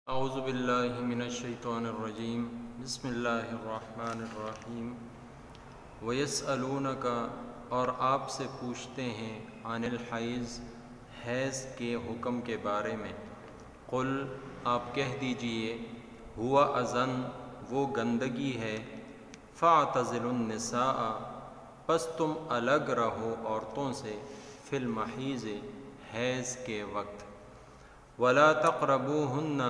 اعوذ باللہ من الشیطان الرجیم بسم اللہ الرحمن الرحیم وَيَسْأَلُونَكَ اور آپ سے پوچھتے ہیں عن الحیض حیض کے حکم کے بارے میں قل آپ کہہ دیجئے ہوا اذن وہ گندگی ہے فاعتزلوا النساء پس تم الگ رہو عورتوں سے فی المحیض حیض کے وقت ولا تقربوہن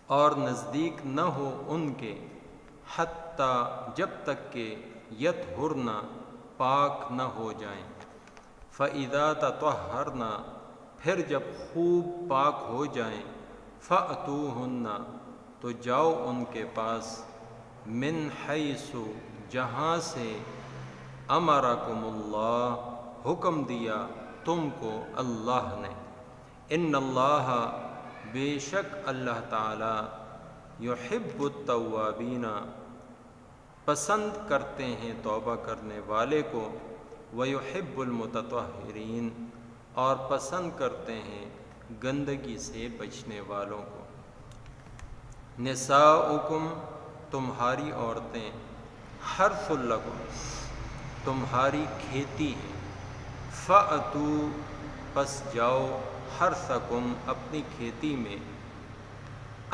اور نزدیک نہ ہو ان کے حتیٰ جب تک کہ یطہرن پاک نہ ہو جائیں فَإِذَا تَطَهَّرْنَ پھر جب خوب پاک ہو جائیں فَأْتُوهُنَّ تو جاؤ ان کے پاس من حیث جہاں سے امرکم اللہ حکم دیا تم کو اللہ نے ان اللہ بے شک اللہ تعالی یحب التوابین پسند کرتے ہیں توبہ کرنے والے کو ویحب المتطہرین اور پسند کرتے ہیں گندگی سے بچنے والوں کو نساؤکم تمہاری عورتیں حرث لکم تمہاری کھیتی ہے فأتوا پس جاؤ حرثکم اپنی کھیتی میں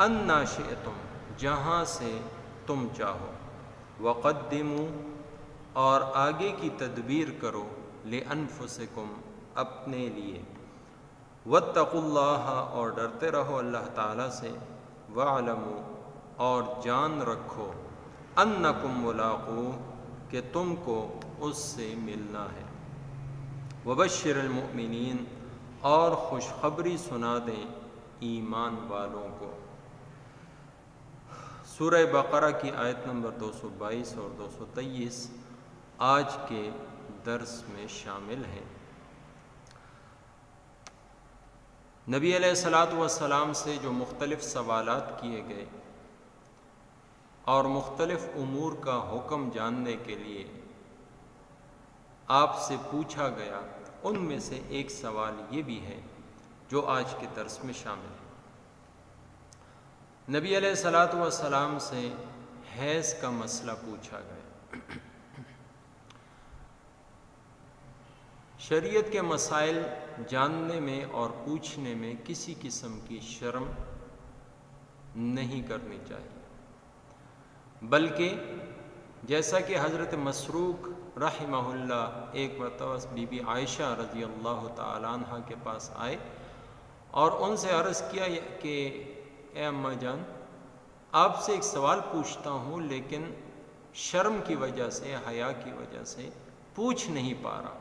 انا شئتم جہاں سے تم چاہو وقدموا اور آگے کی تدبیر کرو لانفسکم اپنے لیے واتقوا اللہ اور ڈرتے رہو اللہ تعالیٰ سے واعلموا اور جان رکھو انکم ملاقوہ کہ تم کو اس سے ملنا ہے وبشر المؤمنین اور خوشخبری سنا دیں ایمان والوں کو سورہ بقرہ کی آیت نمبر 222 اور 223 آج کے درس میں شامل ہیں۔ نبی علیہ الصلاۃ والسلام سے جو مختلف سوالات کیے گئے اور مختلف امور کا حکم جاننے کے لیے آپ سے پوچھا گیا، ان میں سے ایک سوال یہ بھی ہے جو آج کے درس میں شامل ہے۔ نبی علیہ الصلاۃ والسلام سے حیض کا مسئلہ پوچھا گیا۔ شریعت کے مسائل جاننے میں اور پوچھنے میں کسی قسم کی شرم نہیں کرنی چاہیے، بلکہ جیسا کہ حضرت مسروق رحمہ اللہ ایک مرتبہ بی بی عائشہ رضی اللہ تعالیٰ عنہ کے پاس آئے اور ان سے عرض کیا کہ اے اماں جان، آپ سے ایک سوال پوچھتا ہوں لیکن شرم کی وجہ سے، حیا کی وجہ سے پوچھ نہیں پا رہا۔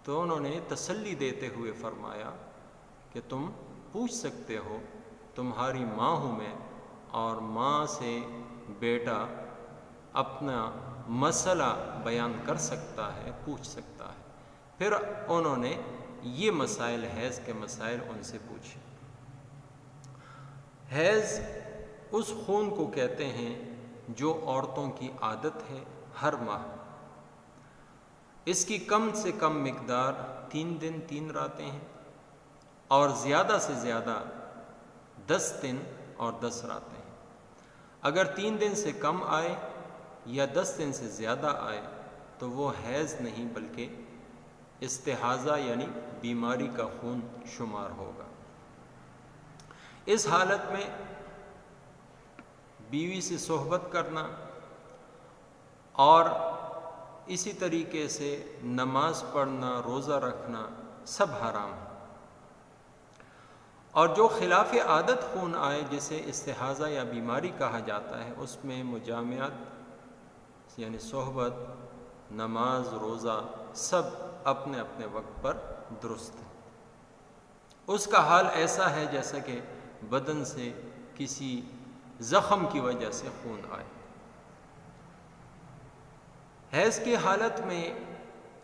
تو انہوں نے تسلی دیتے ہوئے فرمایا کہ تم پوچھ سکتے ہو، تمہاری ماں ہوں میں، اور ماں سے بیٹا اپنا مسئلہ بیان کر سکتا ہے، پوچھ سکتا ہے۔ پھر انہوں نے یہ مسائل، حیض کے مسائل ان سے پوچھے۔ حیض اس خون کو کہتے ہیں جو عورتوں کی عادت ہے ہر ماہ، اس کی کم سے کم مقدار 3 دن 3 راتیں ہیں اور زیادہ سے زیادہ 10 دن اور 10 راتیں ہیں۔ اگر 3 دن سے کم آئے یا 10 دن سے زیادہ آئے تو وہ حیض نہیں بلکہ استحاضہ یعنی بیماری کا خون شمار ہوگا۔ اس حالت میں بیوی سے صحبت کرنا اور اسی طریقے سے نماز پڑھنا، روزہ رکھنا سب حرام ہے، اور جو خلاف عادت خون آئے جسے استحاضہ یا بیماری کہا جاتا ہے، اس میں مجامعت یعنی صحبت، نماز، روزہ سب اپنے اپنے وقت پر درست ہے۔ اس کا حال ایسا ہے جیسا کہ بدن سے کسی زخم کی وجہ سے خون آئے۔ حیض کی حالت میں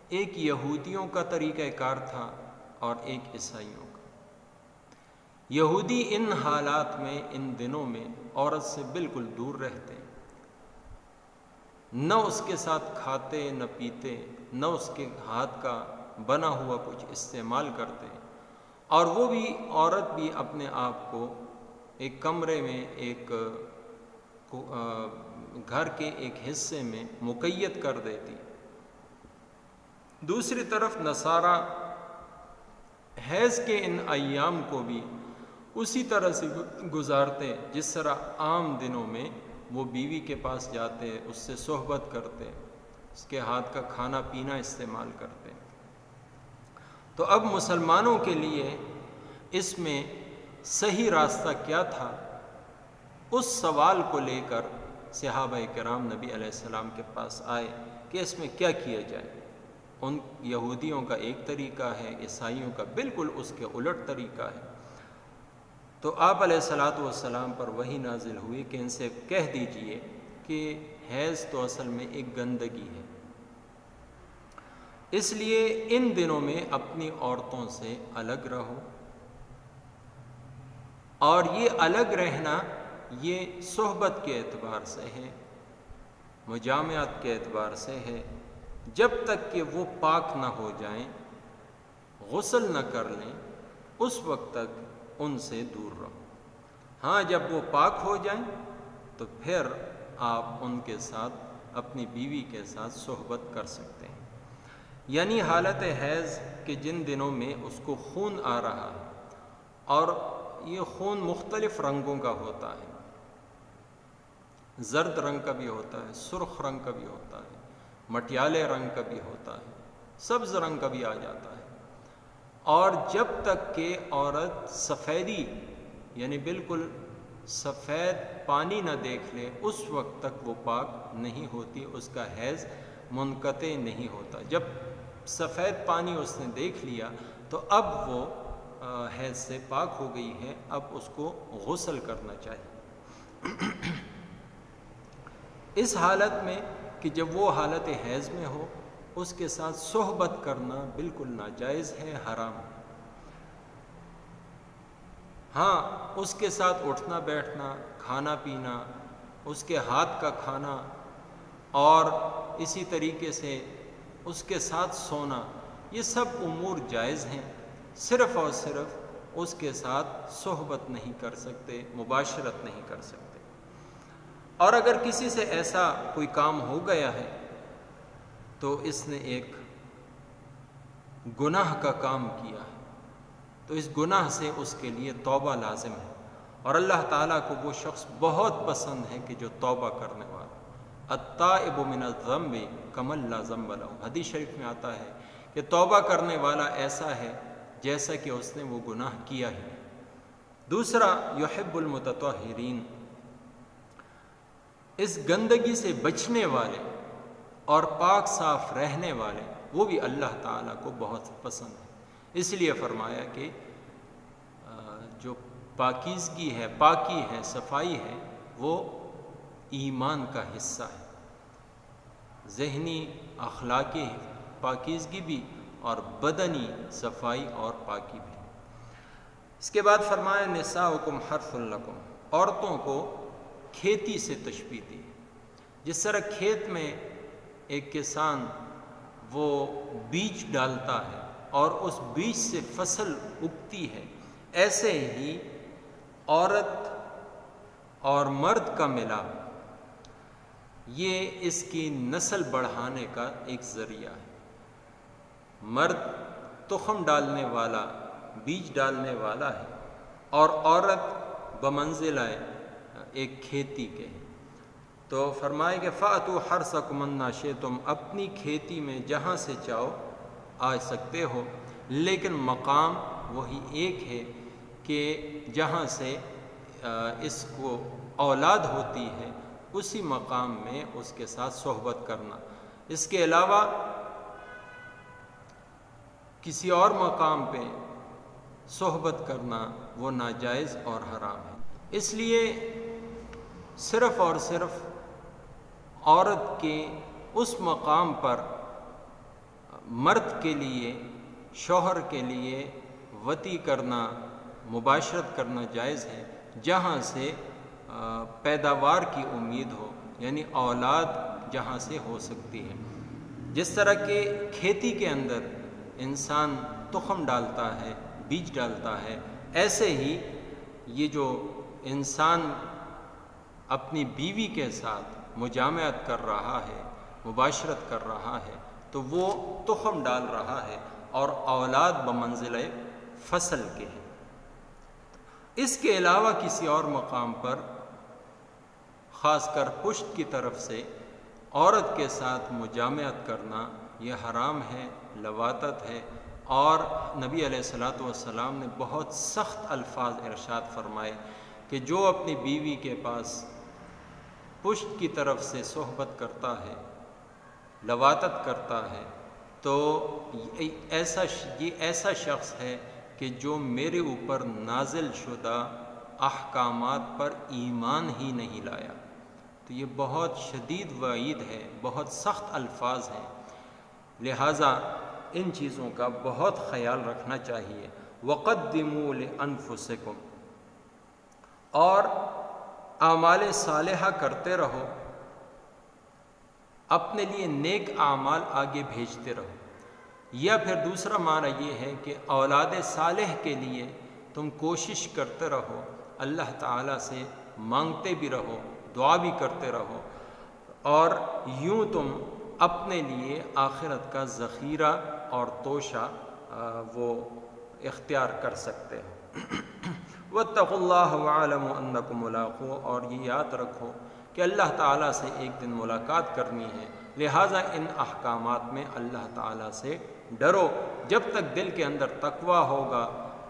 ایک یہودیوں کا طریقہ کار تھا اور ایک عیسائیوں کا۔ یہودی ان حالات میں، ان دنوں میں عورت سے بالکل دور رہتے، نہ اس کے ساتھ کھاتے نہ پیتے، نہ اس کے ہاتھ کا بنا ہوا کچھ استعمال کرتے، اور وہ بھی عورت بھی اپنے آپ کو ایک کمرے میں ایک گھر کے ایک حصے میں مقید کر دیتی۔ دوسری طرف نصارہ حیض کے ان ایام کو بھی اسی طرح سے گزارتے جس طرح عام دنوں میں وہ بیوی کے پاس جاتے، اس سے صحبت کرتے، اس کے ہاتھ کا کھانا پینا استعمال کرتے۔ تو اب مسلمانوں کے لیے اس میں صحیح راستہ کیا تھا، اس سوال کو لے کر صحابہ کرام نبی علیہ السلام کے پاس آئے کہ اس میں کیا کیا جائے۔ ان یہودیوں کا ایک طریقہ ہے، عیسائیوں کا بالکل اس کے الٹ طریقہ ہے۔ تو آپ علیہ الصلاۃ والسلام پر وحی نازل ہوئی کہ ان سے کہہ دیجئے کہ حیض تو اصل میں ایک گندگی ہے، اس لیے ان دنوں میں اپنی عورتوں سے الگ رہو، اور یہ الگ رہنا یہ صحبت کے اعتبار سے ہے، مجامعت کے اعتبار سے ہے، جب تک کہ وہ پاک نہ ہو جائیں، غسل نہ کر لیں، اس وقت تک ان سے دور رہو۔ ہاں جب وہ پاک ہو جائیں تو پھر آپ ان کے ساتھ، اپنی بیوی کے ساتھ صحبت کر سکتے ہیں۔ یعنی حالت حیض کہ جن دنوں میں اس کو خون آ رہا ہے، اور یہ خون مختلف رنگوں کا ہوتا ہے، زرد رنگ کا بھی ہوتا ہے، سرخ رنگ کا بھی ہوتا ہے، مٹیالے رنگ کا بھی ہوتا ہے، سبز رنگ کا بھی آ جاتا ہے، اور جب تک کہ عورت سفیدی یعنی بالکل سفید پانی نہ دیکھ لے اس وقت تک وہ پاک نہیں ہوتی، اس کا حیض منقطع نہیں ہوتا۔ جب سفید پانی اس نے دیکھ لیا تو اب وہ حیض سے پاک ہو گئی ہے، اب اس کو غسل کرنا چاہیے۔ اس حالت میں کہ جب وہ حالت حیض میں ہو، اس کے ساتھ صحبت کرنا بالکل ناجائز ہے، حرام ہے۔ ہاں اس کے ساتھ اٹھنا بیٹھنا، کھانا پینا، اس کے ہاتھ کا کھانا، اور اسی طریقے سے اس کے ساتھ سونا، یہ سب امور جائز ہیں، صرف اور صرف اس کے ساتھ صحبت نہیں کر سکتے، مباشرت نہیں کر سکتے۔ اور اگر کسی سے ایسا کوئی کام ہو گیا ہے تو اس نے ایک گناہ کا کام کیا ہے، تو اس گناہ سے اس کے لیے توبہ لازم ہے، اور اللہ تعالیٰ کو وہ شخص بہت پسند ہے کہ جو توبہ کرنے والا۔ التائب من الذنب کمن لا ذنب لہ، حدیث شریف میں آتا ہے کہ توبہ کرنے والا ایسا ہے جیسا کہ اس نے وہ گناہ کیا ہی۔ دوسرا، یحب المتطہرین، اس گندگی سے بچنے والے اور پاک صاف رہنے والے، وہ بھی اللہ تعالیٰ کو بہت پسند ہے۔ اس لیے فرمایا کہ جو پاکیزگی ہے، پاکی ہے، صفائی ہے، وہ ایمان کا حصہ ہے، ذہنی اخلاقی پاکیزگی بھی اور بدنی صفائی اور پاکی بھی۔ اس کے بعد فرمایا نساؤکم حرث لکم، عورتوں کو کھیتی سے تشبیہ دی۔ جس طرح کھیت میں ایک کسان وہ بیج ڈالتا ہے اور اس بیج سے فصل اگتی ہے، ایسے ہی عورت اور مرد کا ملاپ یہ اس کی نسل بڑھانے کا ایک ذریعہ ہے۔ مرد تخم ڈالنے والا، بیج ڈالنے والا ہے، اور عورت بمنزلہ ایک کھیتی کے ہیں۔ تو فرمائے کہ فَأْتُوا حَرْثَكُمْ أَنَّىٰ شِئْتُمْ، اپنی کھیتی میں جہاں سے چاہو آ سکتے ہو، لیکن مقام وہی ایک ہے کہ جہاں سے اس کو اولاد ہوتی ہے، اسی مقام میں اس کے ساتھ صحبت کرنا۔ اس کے علاوہ کسی اور مقام پہ صحبت کرنا وہ ناجائز اور حرام ہے۔ اس لیے صرف اور صرف عورت کے اس مقام پر مرد کے لیے، شوہر کے لیے وطی کرنا، مباشرت کرنا جائز ہے جہاں سے پیداوار کی امید ہو، یعنی اولاد جہاں سے ہو سکتی ہے۔ جس طرح کہ کھیتی کے اندر انسان تخم ڈالتا ہے، بیج ڈالتا ہے، ایسے ہی یہ جو انسان اپنی بیوی کے ساتھ مجامعت کر رہا ہے، مباشرت کر رہا ہے، تو وہ تخم ڈال رہا ہے اور اولاد بمنزلہ فصل کے ہیں۔ اس کے علاوہ کسی اور مقام پر خاص کر پشت کی طرف سے عورت کے ساتھ مجامعت کرنا یہ حرام ہے، لواطت ہے، اور نبی علیہ الصلوۃ والسلام نے بہت سخت الفاظ ارشاد فرمائے کہ جو اپنی بیوی کے پاس پشت کی طرف سے صحبت کرتا ہے، لواطت کرتا ہے، تو یہ ایسا شخص ہے کہ جو میرے اوپر نازل شدہ احکامات پر ایمان ہی نہیں لایا۔ تو یہ بہت شدید وعید ہے، بہت سخت الفاظ ہیں، لہٰذا ان چیزوں کا بہت خیال رکھنا چاہیے۔ وَقَدِّمُوا لِأَنفُسِكُمْ، اور اعمال صالحہ کرتے رہو، اپنے لیے نیک اعمال آگے بھیجتے رہو۔ یا پھر دوسرا معنی یہ ہے کہ اولاد صالح کے لیے تم کوشش کرتے رہو، اللہ تعالیٰ سے مانگتے بھی رہو، دعا بھی کرتے رہو، اور یوں تم اپنے لیے آخرت کا ذخیرہ اور توشہ وہ اختیار کر سکتے ہو۔ واتقوا اللہ واعلموا انکم ملاقوہ، اور یہ یاد رکھو کہ اللہ تعالیٰ سے ایک دن ملاقات کرنی ہے، لہٰذا ان احکامات میں اللہ تعالیٰ سے ڈرو۔ جب تک دل کے اندر تقویٰ ہوگا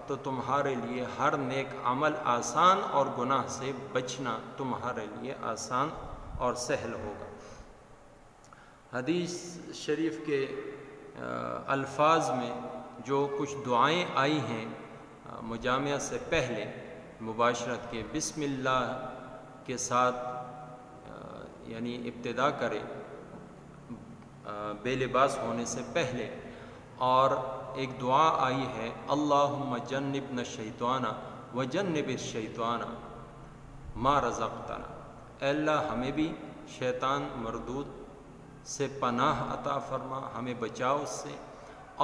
تو تمہارے لیے ہر نیک عمل آسان، اور گناہ سے بچنا تمہارے لیے آسان اور سہل ہوگا۔ حدیث شریف کے الفاظ میں جو کچھ دعائیں آئی ہیں مجامعہ سے پہلے مباشرت کے، بسم اللہ کے ساتھ یعنی ابتدا کرے بے لباس ہونے سے پہلے، اور ایک دعا آئی ہے اللہم جنبنا الشیطان وجنب الشیطان ما رزقتنا، اے اللہ ہمیں بھی شیطان مردود سے پناہ عطا فرما، ہمیں بچاؤ اس سے،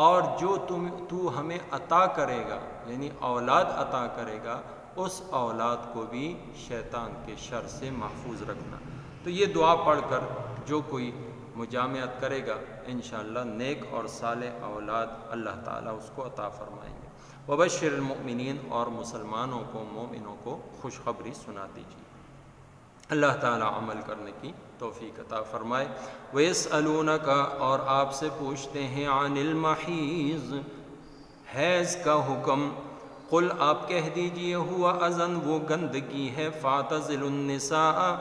اور جو تو ہمیں عطا کرے گا یعنی اولاد عطا کرے گا، اس اولاد کو بھی شیطان کے شر سے محفوظ رکھنا۔ تو یہ دعا پڑھ کر جو کوئی مجامعت کرے گا انشاءاللہ نیک اور صالح اولاد اللہ تعالیٰ اس کو عطا فرمائیں گے۔ وبشر المؤمنین، اور مسلمانوں کو، مومنوں کو خوشخبری سنا دیجیے۔ اللہ تعالیٰ عمل کرنے کی توفیق عطا فرمائے۔ وَيَسْأَلُونَكَ، اور آپ سے پوچھتے ہیں، عن المحیض، حیض کا حکم، قل آپ کہہ دیجئے، ہوا اذن، وہ گندگی ہے، فاعتزلوا النساء،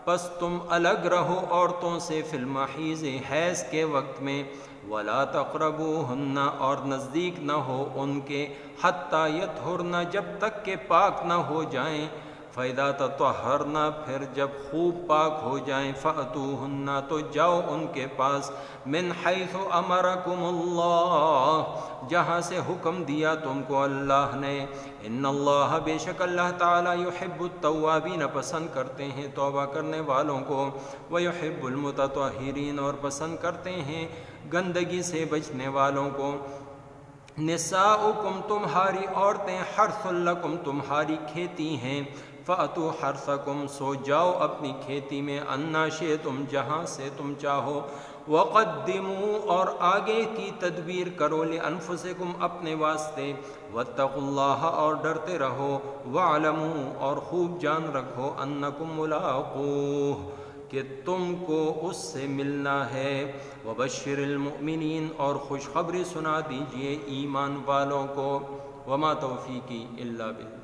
پس تم الگ رہو عورتوں سے، فی المحیض، حیض کے وقت میں، ولا تقربوہن، اور نزدیک نہ ہو ان کے، حتی یطہرن، جب تک کہ پاک نہ ہو جائیں، فَإِذَا تَطَهَّرْنَ، پھر جب خوب پاک ہو جائیں، فَأْتُوهُنَّ، تو جاؤ ان کے پاس، مِنْ حَيْثُ أَمَرَكُمُ اللَّهُ، جہاں سے حکم دیا تم کو اللہ نے، ان اللہ، بے شک اللہ تعالیٰ، يُحِبُّ التَّوَّابِينَ، پسند کرتے ہیں توبہ کرنے والوں کو، وَيُحِبُّ الْمُتَطَهِّرِينَ، اور پسند کرتے ہیں گندگی سے بچنے والوں کو۔ نساؤکم، تمہاری عورتیں، حرث لکم، تمہاری کھیتی ہیں، فَأْتُوا حَرْثَكُمْ، سو جاؤ اپنی کھیتی میں، اَنَّا شِئْتُمْ، جہاں سے تم چاہو، وَقَدِّمُوا، اور آگے کی تدبیر کرو، لِأَنفُسِكُمْ، اپنے واسطے، وَاتَّقُوا اللَّهَ، اور ڈرتے رہو، وَاعْلَمُوا، اور خوب جان رکھو، أَنَّكُمْ مُلَاقُوهُ، کہ تم کو اس سے ملنا ہے۔ وبشر المؤمنین، اور خوشخبری سنا دیجئے ایمان والوں کو۔ وما توفیقی الا باللہ۔